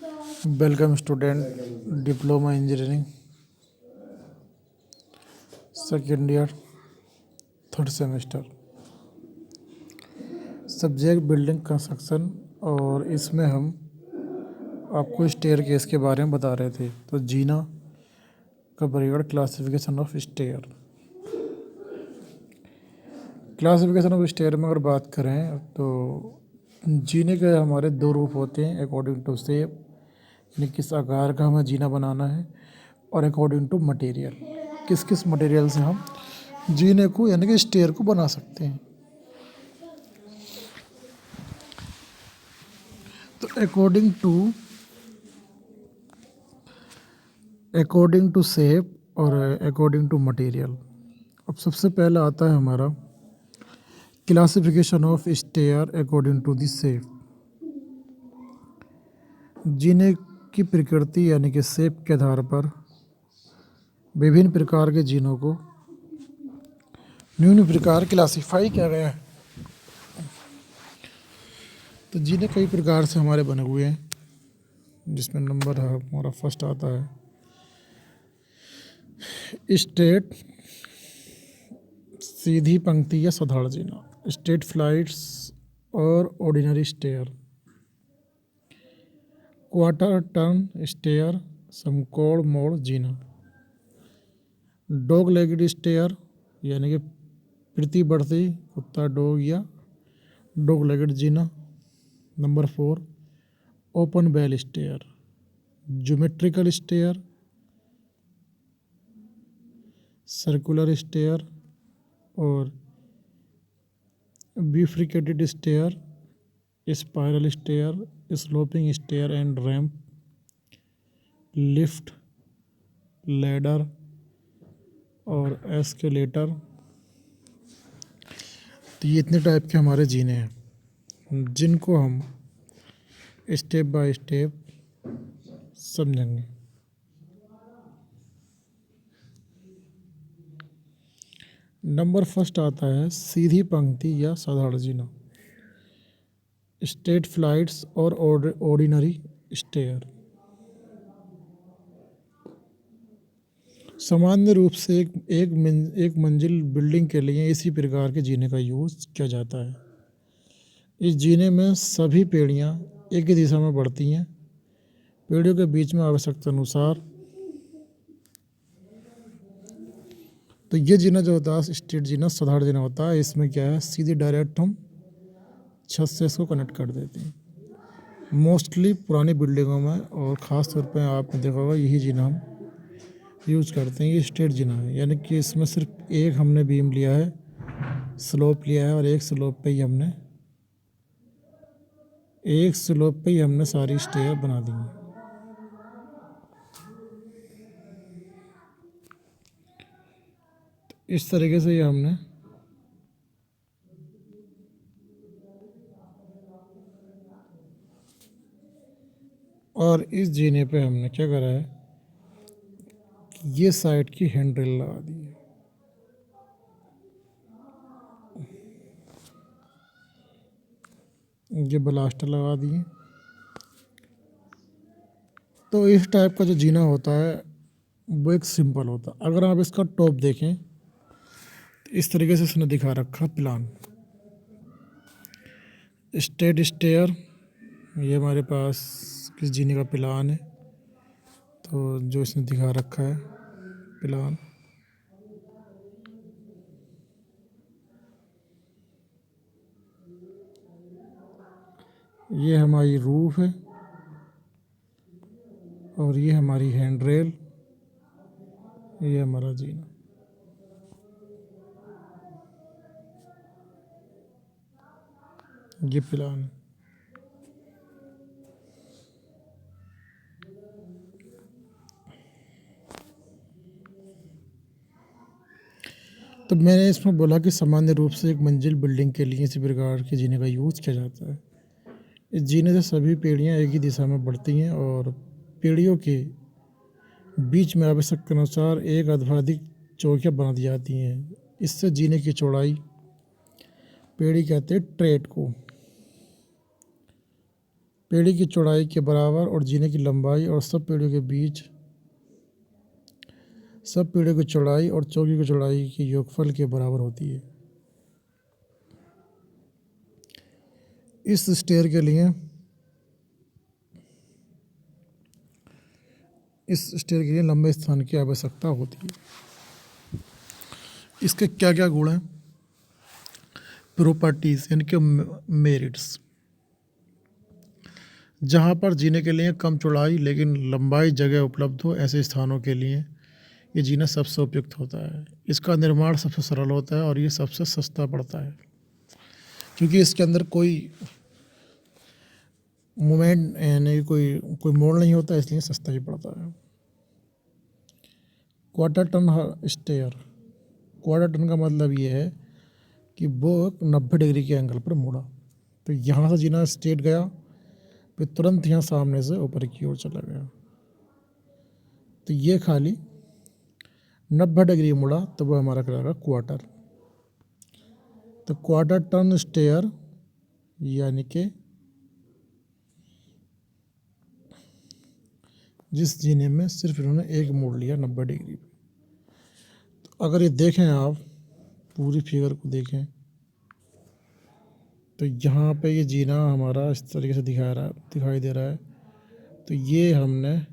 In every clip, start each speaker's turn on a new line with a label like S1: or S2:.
S1: Welcome student diploma engineering second year third semester subject building construction. और इसमें हम आपको स्टेयर केस के बारे में बता रहे थे। तो जीना का परिगण classification of stair. Classification of stair में अगर बात करें तो जीने के हमारे दो रूप होते हैं, अकॉर्डिंग टू शेप यानी किस आकार का हमें जीना बनाना है, और अकॉर्डिंग टू मटेरियल किस किस मटेरियल से हम जीने को यानी कि स्टेयर को बना सकते हैं। तो अकॉर्डिंग टू शेप और अकॉर्डिंग टू मटेरियल। अब सबसे पहला आता है हमारा classification of stair according to the shape. जीने की प्रकृति यानी कि शेप के आधार पर विभिन्न प्रकार के जीनों को निम्न प्रकार क्लासिफाई किया गया है। तो जीने कई प्रकार से हमारे बने हुए हैं, जिसमें नंबर है हमारा फर्स्ट आता है स्ट्रेट सीधी पंक्ति या साधारण जीना, स्ट्रेट फ्लाइट्स और ordinary stair, quarter turn stair समकोण मोड़ जीना, डॉग लेगड स्टेयर यानी कि प्रति बढ़ती कुत्ता डॉग या डॉग लेगड जीना। Number 4 open well stair, geometrical stair, circular stair और bifurcated stair, spiral stair, sloping stair and ramp, lift, ladder और एस्केलेटर। तो ये इतने टाइप के हमारे जीने हैं जिनको हम स्टेप बाय स्टेप समझेंगे। नंबर फर्स्ट आता है सीधी पंक्ति या साधारण जीना, स्ट्रेट फ्लाइट्स और ऑर्डिनरी स्टेयर। सामान्य रूप से एक मंजिल बिल्डिंग के लिए इसी प्रकार के जीने का यूज़ किया जाता है। इस जीने में सभी पेड़ियाँ एक ही दिशा में बढ़ती हैं। पेड़ियों के बीच में आवश्यकता अनुसार तो ये जीना जो होता है स्ट्रेट जीना साधारण जीना होता है। इसमें क्या है, सीधी डायरेक्ट हम छत से इसको कनेक्ट कर देते हैं। मोस्टली पुरानी बिल्डिंगों में और ख़ास तौर पे आपने देखा होगा यही जीना हम यूज़ करते हैं। ये स्ट्रेट जीना है यानी कि इसमें सिर्फ एक हमने बीम लिया है, स्लोप लिया है और एक स्लोप पे ही हमने सारी स्टेयर बना दी हैं। इस तरीके से ये हमने और इस जीने पे हमने क्या करा है कि ये साइड की हैंडल लगा दी है। ये ब्लास्टर लगा दिए। तो इस टाइप का जो जीना होता है वो एक सिंपल होता है। अगर आप इसका टॉप देखें तो इस तरीके से इसने दिखा रखा प्लान। स्ट्रेट स्टेयर ये हमारे पास किस जीने का प्लान है, तो जो इसने दिखा रखा है प्लान। ये हमारी रूफ है और ये हमारी हैंड रेल, ये हमारा जीना। ये प्लान है। तो मैंने इसमें बोला कि सामान्य रूप से एक मंजिल बिल्डिंग के लिए इसी प्रकार के जीने का यूज़ किया जाता है। इस जीने से सभी पेड़ियाँ एक ही दिशा में बढ़ती हैं और पेड़ियों के बीच में आवश्यकता अनुसार एक अथवा अधिक चौकियाँ बना दी जाती हैं। इससे जीने की चौड़ाई पेड़ी कहते हैं ट्रेट को। पेड़ी की चौड़ाई के बराबर और जीने की लंबाई और सब पेड़ियों की चौड़ाई और चौकी की चौड़ाई के योगफल के बराबर होती है। इस स्टेयर के लिए लंबे स्थान की आवश्यकता होती है। इसके क्या क्या गुण हैं? प्रॉपर्टीज यानी कि मेरिट्स। जहाँ पर जीने के लिए कम चौड़ाई लेकिन लंबाई जगह उपलब्ध हो, ऐसे स्थानों के लिए ये जीना सबसे उपयुक्त होता है। इसका निर्माण सबसे सरल होता है और ये सबसे सस्ता पड़ता है, क्योंकि इसके अंदर कोई मूवमेंट यानी कोई मोड़ नहीं होता, इसलिए सस्ता ही पड़ता है। Quarter turn stair. Quarter turn का मतलब ये है कि वो 90 डिग्री के एंगल पर मुड़ा, तो यहाँ से जीना स्ट्रेट गया, फिर तुरंत यहाँ सामने से ऊपर की ओर चला गया, तो ये खाली 90 डिग्री मुड़ा, तो वो हमारा कहलाएगा क्वार्टर। तो क्वार्टर टन स्टेयर यानी कि जिस जीने में सिर्फ इन्होंने एक मोड़ लिया 90 डिग्री पे। तो अगर ये देखें, आप पूरी फिगर को देखें, तो यहाँ पे ये जीना हमारा इस तरीके से दिखाई दे रहा है। तो ये हमने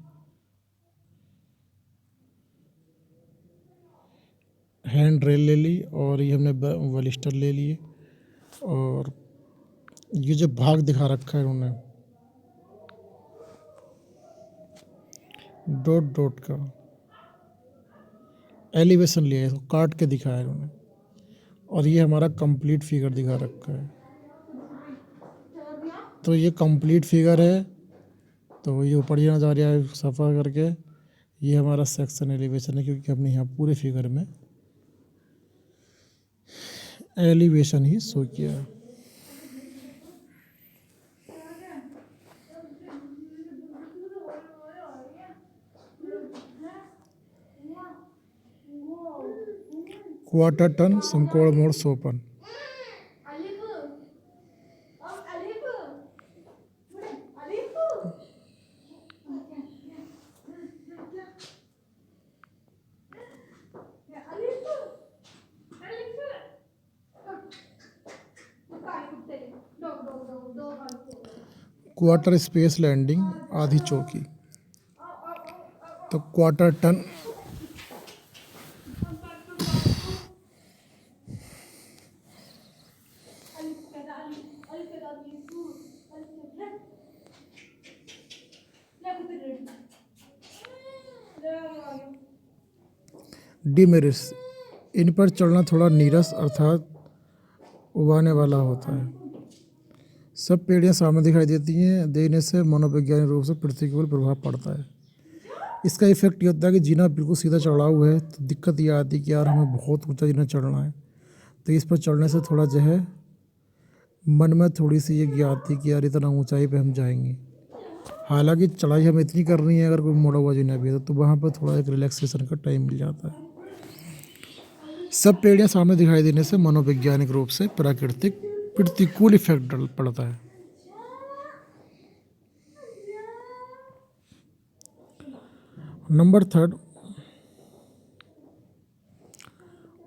S1: हैंड रेल ले ली और ये हमने बलिस्टर ले लिए, और ये जो भाग दिखा रखा है उन्होंने डॉट डॉट का एलिवेशन लिया है, इसको काट के दिखाया है उन्होंने, और ये हमारा कंप्लीट फिगर दिखा रखा है। तो ये कंप्लीट फिगर है, तो ये ऊपर जाना जा रहा है सफ़ा करके। ये हमारा सेक्शन एलिवेशन है, क्योंकि हमने यहाँ पूरे फिगर में एलिवेशन ही शो किया है। क्वार्टर टन समकोण मोड़ सोपन। क्वार्टर स्पेस लैंडिंग आधी चौकी। तो क्वार्टर टन डिमेरिट्स, इन पर चढ़ना थोड़ा नीरस अर्थात उबाने वाला होता है। सब पेड़ियाँ सामने दिखाई देने से मनोवैज्ञानिक रूप से प्रतिकूल प्रभाव पड़ता है। इसका इफेक्ट ये होता है कि जीना बिल्कुल सीधा चढ़ाव है, तो दिक्कत ये आती है कि यार हमें बहुत ऊंचा जीना चढ़ना है, तो इस पर चढ़ने से थोड़ा जो है मन में थोड़ी सी ये आती है कि यार इतना ऊंचाई पे हम जाएंगे। हालांकि चढ़ाई हमें इतनी करनी है, अगर कोई मोड़ा हुआ जीना भी है तो वहाँ पर थोड़ा एक रिलैक्सेशन का टाइम मिल जाता है। सब पेड़ियाँ सामने दिखाई देने से मनोवैज्ञानिक रूप से प्राकृतिक प्रतिकूल इफेक्ट पड़ता है। नंबर 3,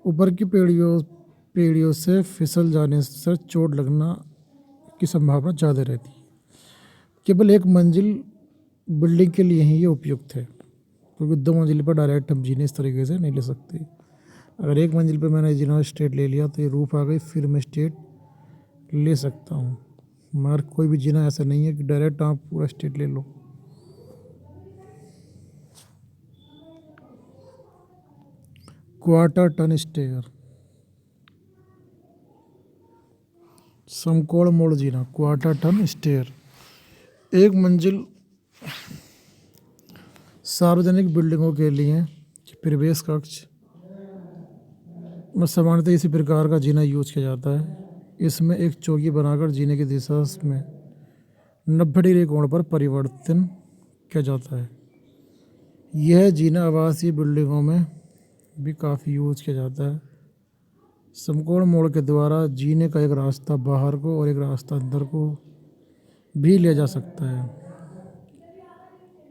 S1: ऊपर की पेड़ियों से फिसल जाने से चोट लगना की संभावना ज़्यादा रहती है। केवल एक मंजिल बिल्डिंग के लिए ही ये उपयुक्त है, क्योंकि 2 मंजिल पर डायरेक्ट हम जीने इस तरीके से नहीं ले सकते। अगर एक मंजिल पे मैंने जीना स्ट्रेट ले लिया तो ये रूफ आ गई, फिर मैं स्ट्रेट ले सकता हूँ, मगर कोई भी जीना ऐसा नहीं है कि डायरेक्ट आप पूरा स्ट्रेट ले लो। क्वार्टर टन स्टेयर, समकोण मोड़ जीना, क्वार्टर टन स्टेयर। एक मंजिल सार्वजनिक बिल्डिंगों के लिए प्रवेश कक्ष में सामान्यतः इसी प्रकार का जीना यूज किया जाता है। इसमें एक चौकी बनाकर जीने की दिशा में 90 डिग्री कोण पर परिवर्तन किया जाता है। यह जीना आवासीय बिल्डिंगों में भी काफ़ी यूज किया जाता है। समकोण मोड़ के द्वारा जीने का एक रास्ता बाहर को और एक रास्ता अंदर को भी ले जा सकता है।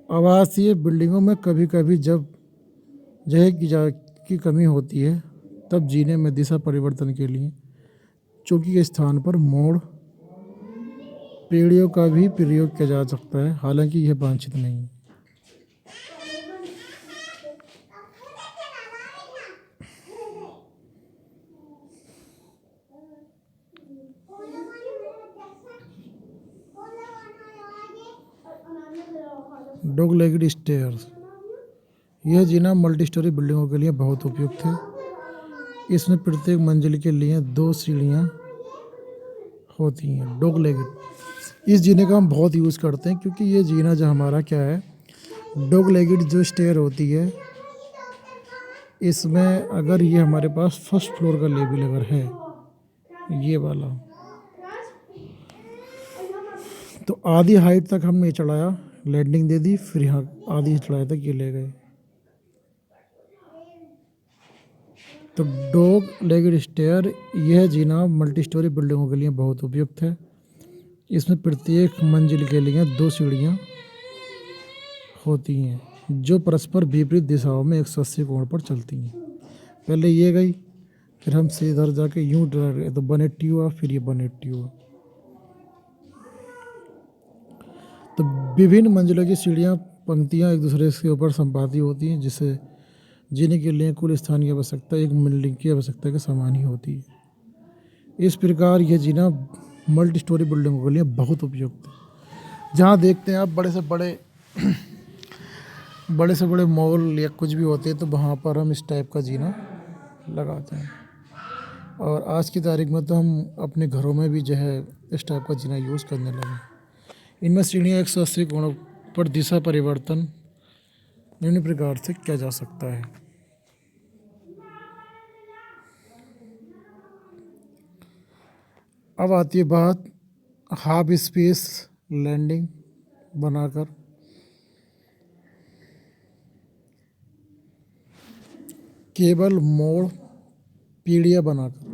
S1: आवासीय बिल्डिंगों में कभी कभी जब जगह की कमी होती है तब जीने में दिशा परिवर्तन के लिए चौकी के स्थान पर मोड़ पेड़ियों का भी प्रयोग किया जा सकता है, हालांकि यह वांछित नहीं है। डॉग लेग्ड स्टेयर्स, यह जीना मल्टी स्टोरी बिल्डिंगों के लिए बहुत उपयुक्त है। इसमें प्रत्येक मंजिल के लिए 2 सीढ़ियाँ होती हैं। डॉग लेग्ड, इस जीने का हम बहुत यूज़ करते हैं क्योंकि ये जीना जो हमारा क्या है, डॉग लेग्ड जो स्टेयर होती है, इसमें अगर ये हमारे पास फर्स्ट फ्लोर का लेवल अगर है ये वाला, तो आधी हाइट तक हमने चढ़ाया, लैंडिंग दे दी, फिर यहाँ आधी चढ़ाया तक ये ले गए। तो डॉग लेग्ड स्टेयर, यह जीना मल्टी स्टोरी बिल्डिंगों के लिए बहुत उपयुक्त है। इसमें प्रत्येक मंजिल के लिए 2 सीढ़ियाँ होती हैं जो परस्पर विपरीत दिशाओं में 180 कोण पर चलती हैं। पहले ये गई, फिर हम सीधा जाके यूँ ड्रा गए तो 180 हुआ, फिर ये 180 हुआ। तो विभिन्न मंजिलों की सीढ़ियाँ पंक्तियाँ एक दूसरे के ऊपर संपाती होती हैं, जिससे जीने के लिए कुल स्थान की आवश्यकता एक बिल्डिंग की आवश्यकता के समान ही होती है। इस प्रकार यह जीना मल्टी स्टोरी बिल्डिंगों के लिए बहुत उपयुक्त है। जहाँ देखते हैं आप बड़े से बड़े मॉल या कुछ भी होते हैं तो वहाँ पर हम इस टाइप का जीना लगाते हैं। और आज की तारीख में तो हम अपने घरों में भी जो है इस टाइप का जीना यूज़ करने लगे। इनमें सीढ़ियाँ 180 कोणों पर दिशा परिवर्तन निम्न प्रकार से किया जा सकता है। अब आती है बात हाफ स्पेस लैंडिंग बनाकर केवल मोड़ पीढ़ियाँ बनाकर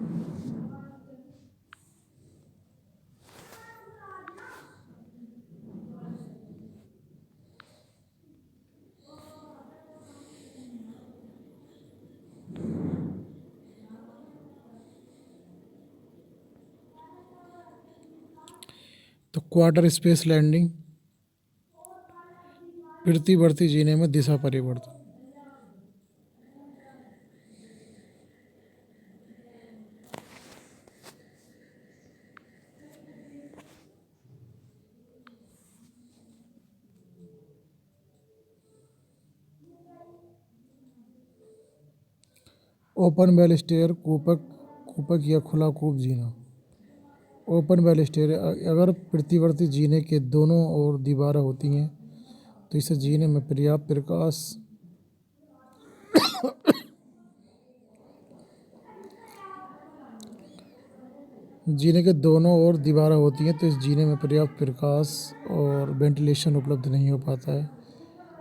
S1: तो क्वार्टर स्पेस लैंडिंग, प्रतिवर्ती जीने में दिशा परिवर्तन। ओपन बेल स्टेयर, कूपक या खुला कूप जीना। ओपन बेल स्टेयर, अगर प्रतिवर्ती जीने के दोनों ओर दीवारें होती हैं तो इसे जीने में पर्याप्त प्रकाश जीने के दोनों ओर दीवारें होती हैं तो इस जीने में पर्याप्त प्रकाश और वेंटिलेशन उपलब्ध नहीं हो पाता है।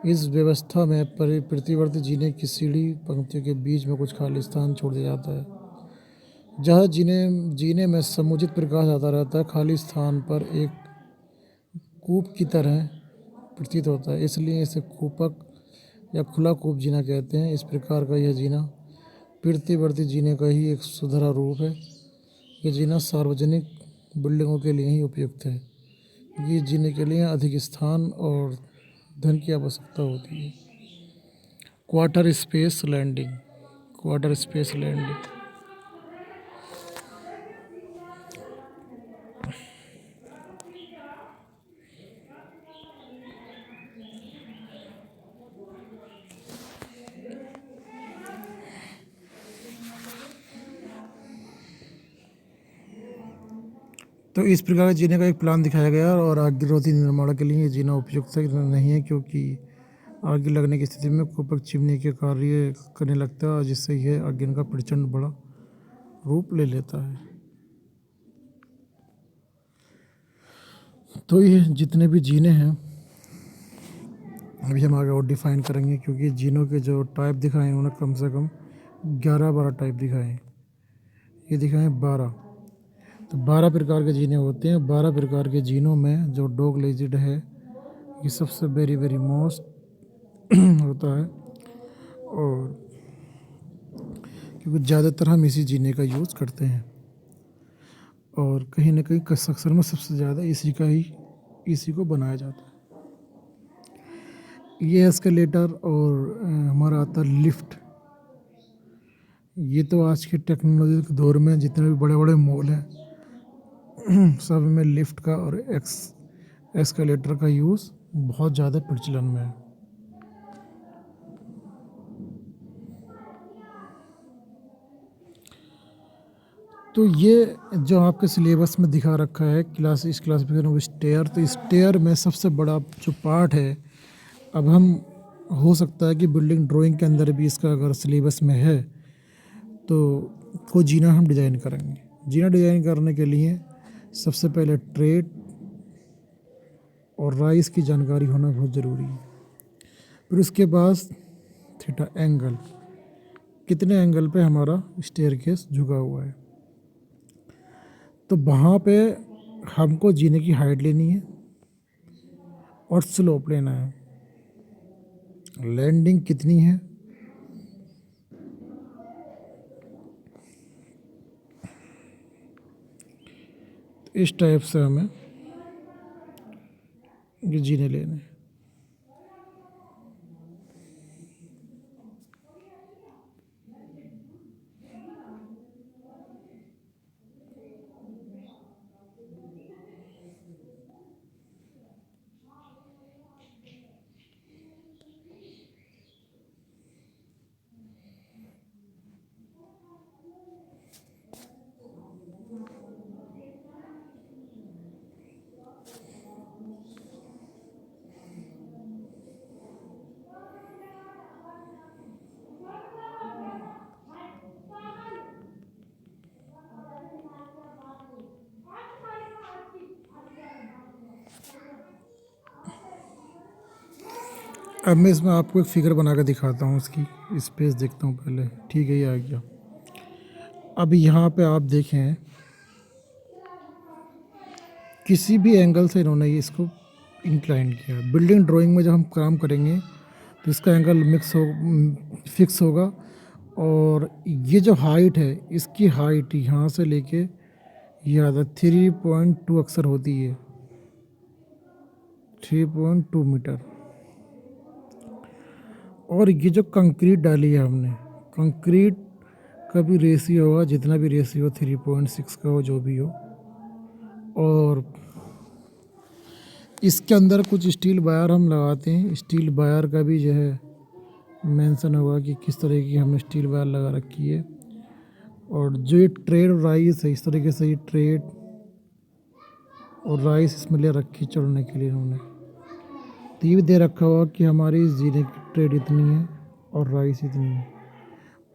S1: इस व्यवस्था में प्रतिवर्ती जीने की सीढ़ी पंक्तियों के बीच में कुछ खाली स्थान छोड़ दिया जाता है, जहाँ जीने में समुचित प्रकाश आता रहता है। खाली स्थान पर एक कूप की तरह प्रतीत होता है, इसलिए इसे कूपक या खुला कूप जीना कहते हैं। इस प्रकार का यह जीना प्रतिवर्ती जीने का ही एक सुधरा रूप है। ये जीना सार्वजनिक बिल्डिंगों के लिए ही उपयुक्त है। ये जीने के लिए अधिक स्थान और धन की आवश्यकता होती है। Quarter space landing, quarter space landing तो इस प्रकार के जीने का एक प्लान दिखाया गया और आगिरोधी निर्माण के लिए ये जीना उपयुक्त नहीं है, क्योंकि आग लगने की स्थिति में कूपक चिमनी के कार्य करने लगता है, जिससे यह अग्नि का प्रचंड बड़ा रूप ले लेता है। तो ये जितने भी जीने हैं अभी हम आगे और डिफाइन करेंगे, क्योंकि जीनों के जो टाइप दिखाए उन्होंने कम से कम 11-12 टाइप दिखाए। ये दिखाए 12। तो 12 प्रकार के जीने होते हैं। 12 प्रकार के जीनों में जो डॉग लेजिड है ये सबसे वेरी वेरी मोस्ट होता है, और क्योंकि ज़्यादातर हम इसी जीने का यूज़ करते हैं, और कहीं ना कहीं कंस्ट्रक्शन में सबसे ज़्यादा इसी को बनाया जाता है। ये एस्केलेटर और हमारा आता है लिफ्ट। ये तो आज के टेक्नोलॉजी के दौर में जितने भी बड़े बड़े मॉल हैं सब में लिफ्ट का और एस्केलेटर का यूज़ बहुत ज़्यादा प्रचलन में है। तो ये जो आपके सिलेबस में दिखा रखा है इस क्लासिफिकेशन ऑफ स्टेयर, तो स्टेयर में सबसे बड़ा जो पार्ट है, अब हम हो सकता है कि बिल्डिंग ड्राइंग के अंदर भी इसका अगर सिलेबस में है तो कोई जीना हम डिज़ाइन करेंगे। जीना डिज़ाइन करने के लिए सबसे पहले ट्रेड और राइज की जानकारी होना बहुत ज़रूरी है। फिर उसके बाद थीटा एंगल, कितने एंगल पे हमारा स्टेयरकेस झुका हुआ है, तो वहाँ पे हमको जीने की हाइट लेनी है और स्लोप लेना है। लैंडिंग कितनी है, तो इस टाइप से हमें ये जीने लेने हैं। अब मैं इसमें आपको एक फिगर बना कर दिखाता हूँ, इसकी स्पेस देखता हूँ पहले। ठीक है, ये आ गया। अब यहाँ पे आप देखें, किसी भी एंगल से इन्होंने ये इसको इंक्लाइन किया। बिल्डिंग ड्राइंग में जब हम काम करेंगे तो इसका एंगल फिक्स होगा, और ये जो हाइट है, इसकी हाइट यहाँ से लेके याद है 3.2 अक्सर होती है, 3.2 मीटर। और ये जो कंक्रीट डाली है हमने, कंक्रीट का भी रेशियो होगा, जितना भी रेशियो 3.6 का हो, जो भी हो। और इसके अंदर कुछ स्टील वायर हम लगाते हैं, स्टील वायर का भी जो है मेंशन होगा कि किस तरह की हमने स्टील वायर लगा रखी है। और जो ये ट्रेड और राइस है, इस तरीके से ये ट्रेड और राइस इसमें ले रखी चढ़ने के लिए इन्होंने। तो ये भी दे रखा होगा कि हमारी जीने की ट्रेड इतनी है और राइस इतनी है।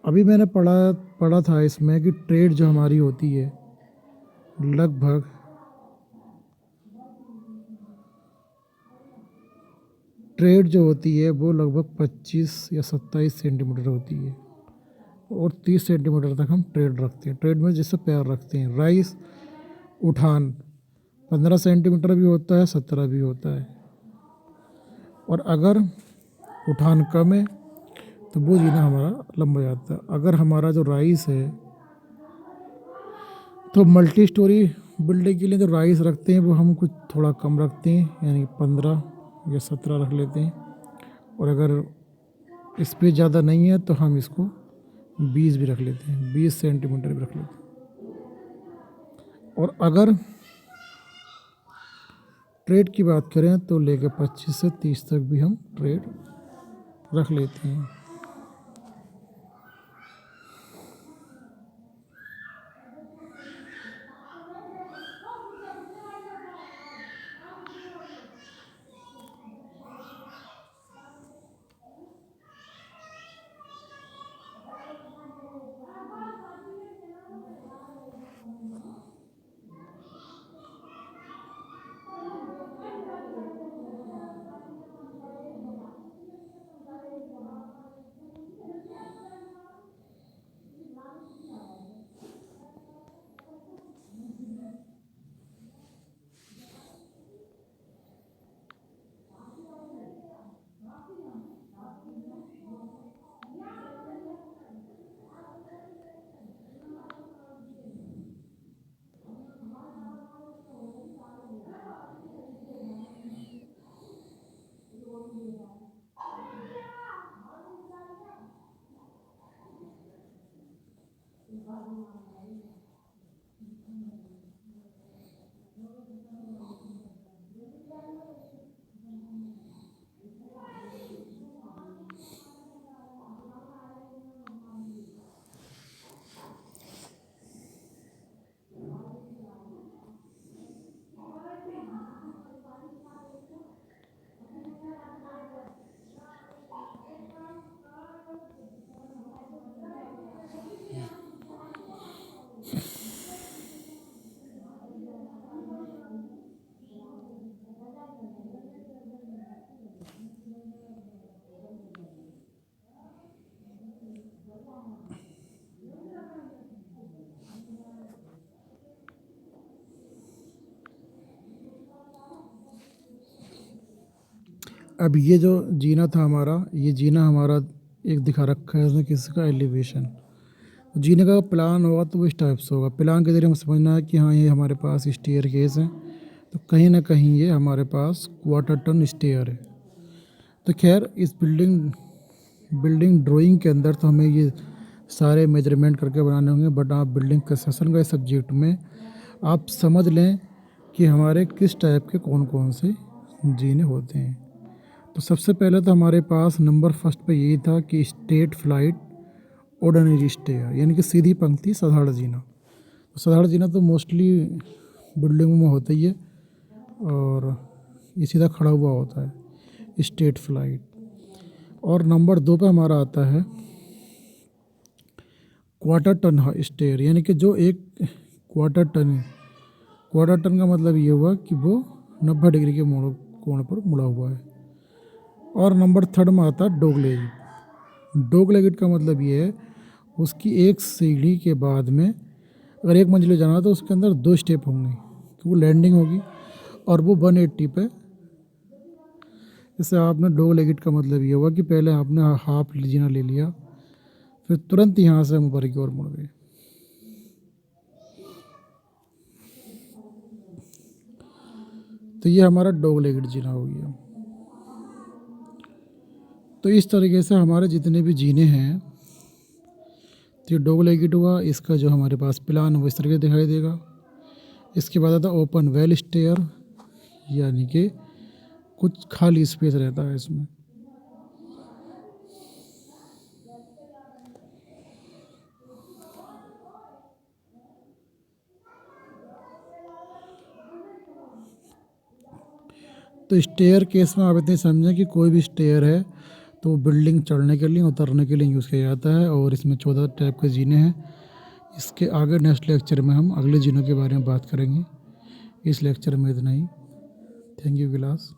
S1: अभी मैंने पढ़ा था इसमें कि ट्रेड जो हमारी होती है लगभग ट्रेड जो होती है वो लगभग 25 या 27 सेंटीमीटर होती है, और 30 सेंटीमीटर तक हम ट्रेड रखते हैं। ट्रेड में जिससे पैर रखते हैं। राइस उठान 15 सेंटीमीटर भी होता है, 17 भी होता है। और अगर उठान कम है तो वो जीना हमारा लंबा जाता है। अगर हमारा जो राइस है, तो मल्टी स्टोरी बिल्डिंग के लिए जो राइस रखते हैं वो हम कुछ थोड़ा कम रखते हैं, यानी 15 या 17 रख लेते हैं। और अगर स्पेस ज़्यादा नहीं है तो हम इसको 20 भी रख लेते हैं, 20 सेंटीमीटर भी रख लेते हैं। और अगर ट्रेड की बात करें तो लेकर 25 से 30 तक भी हम ट्रेड रख लेते हैं। अब ये जो जीना था हमारा, ये जीना हमारा एक दिखा रखा है इसमें किसी का एलिवेशन। जीने का प्लान होगा तो वो इस टाइप से होगा। प्लान के जरिए हम समझना है कि हाँ ये हमारे पास स्टेयर केस है, तो कहीं ना कहीं ये हमारे पास क्वार्टर टन स्टेयर है। तो खैर इस बिल्डिंग ड्राइंग के अंदर तो हमें ये सारे मेजरमेंट करके बनाने होंगे, बट आप बिल्डिंग कंस्ट्रक्शन का सब्जेक्ट में आप समझ लें कि हमारे किस टाइप के कौन कौन से जीने होते हैं। तो सबसे पहले तो हमारे पास नंबर फर्स्ट पे यही था कि स्ट्रेट फ्लाइट ऑर्डिनरी स्टेयर, यानी कि सीधी पंक्ति साधारण जीना। तो साधारण जीना तो मोस्टली बिल्डिंगों में होता ही है और ये सीधा खड़ा हुआ होता है, स्ट्रेट फ्लाइट। और नंबर 2 पे हमारा आता है क्वार्टर टन स्टेयर, यानी कि जो एक क्वार्टर टन है। क्वार्टर टन का मतलब ये हुआ कि वो 90 डिग्री के कोण पर मुड़ा हुआ है। और नंबर 3 में आता है डॉग लेग। डॉग लेग का मतलब ये है उसकी एक सीढ़ी के बाद में अगर एक मंजिले जाना है तो उसके अंदर 2 स्टेप होंगे, तो वो लैंडिंग होगी और वो 180 पे। इससे आपने डॉग लेगिट का मतलब ये हुआ कि पहले आपने हाफ जीना ले लिया, फिर तुरंत यहाँ से हम ऊपर की ओर मुड़ गए। तो ये हमारा डॉग लेगिट जीना हो गया। तो इस तरीके से हमारे जितने भी जीने हैं, तो ये डॉग लेगिट हुआ। इसका जो हमारे पास प्लान है वो इस तरीके दिखाई देगा। इसके बाद आता है ओपन वेल स्टेयर, यानी कि कुछ खाली स्पेस रहता है इसमें। तो स्टेयर केस में आप इतने समझें कि कोई भी स्टेयर है तो बिल्डिंग चढ़ने के लिए उतरने के लिए यूज़ किया जाता है, और इसमें 14 टाइप के जीने हैं। इसके आगे नेक्स्ट लेक्चर में हम अगले जीनों के बारे में बात करेंगे। इस लेक्चर में इतना ही। Thank you class.